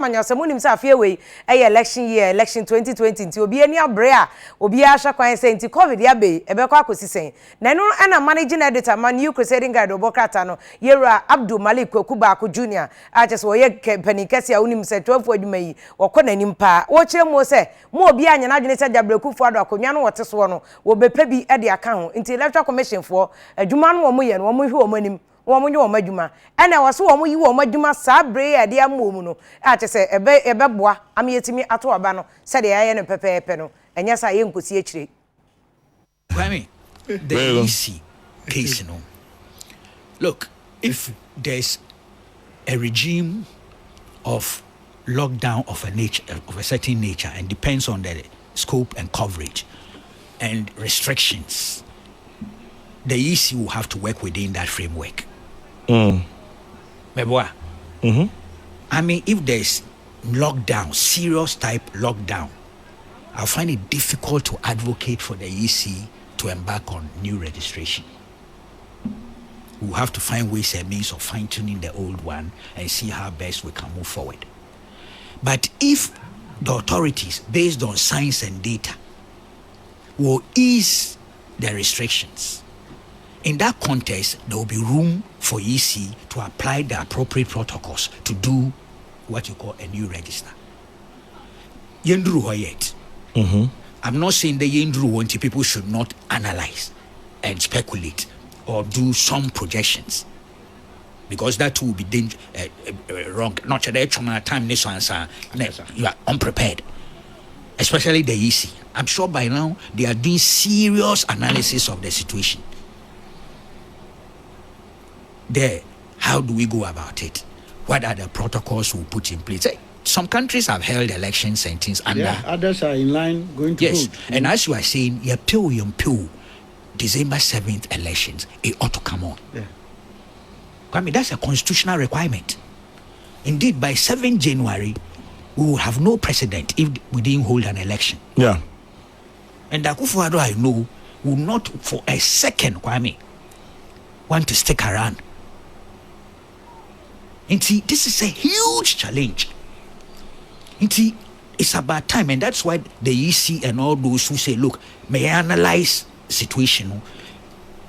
Manya semunim sa afiewe election year election 2020 nti obi ani abre a obi ahwa kwan say nti covid ya be ebekọ akosisen na no na managing editor man new crusading guide obokrata no yera Abdul Malik Kweku Baako junior a just wo ye pani kase a unim se 12 adwuma yi wokọ nanim pa wo kire mo se mo obi anya na adwene se Jabreku fo ado akonwa no wote so no wo bepa bi e de aka ho nti electoral commission fo adwuma no wo mo ye no wo mo hwe wo manim wo munye wo madwuma ena wo so wo yi wo madwuma saa bre ya de amomu no a che se ebe boa am yetimi ato aba no se de yaye no pepepe no enya sa ye nkosi akire Kwame the easy case no look if there's a regime of lockdown of a certain nature and depends on the scope and coverage and restrictions the EC will have to work within that framework. I mean, if there's lockdown, serious type lockdown, I find it difficult to advocate for the EC to embark on new registration. We'll have to find ways and means of fine-tuning the old one and see how best we can move forward. But if the authorities, based on science and data, will ease the restrictions, in that context, there will be room for EC to apply the appropriate protocols to do what you call a new register. Yendru yet. I'm not saying the Yendru people should not analyze and speculate or do some projections, because that will be wrong. Not at time you are unprepared, especially the EC. I'm sure by now they are doing serious analysis of the situation. There, how do we go about it? What are the protocols we put in place? Some countries have held elections and things under. Yeah, others are in line going to vote. And as you are saying, December 7th elections, it ought to come on. Yeah. I mean, that's a constitutional requirement. Indeed, by 7 January, we will have no precedent if we didn't hold an election. Yeah. And Akufo-Addo, I know, will not for a second, Kwame, want to stick around. And see, this is a huge challenge. And see, it's about time, and that's why the EC and all those who say, look, may I analyze situation,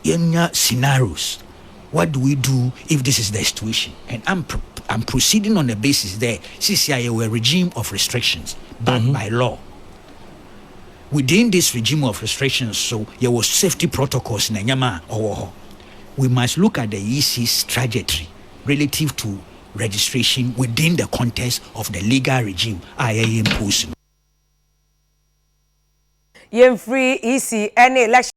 scenarios. What do we do if this is the situation? And I'm proceeding on the basis there. CCIA were a regime of restrictions backed by law. Within this regime of restrictions, so there was safety protocols in Nyama or we must look at the EC's trajectory relative to registration within the context of the legal regime I am imposing. Free EC any election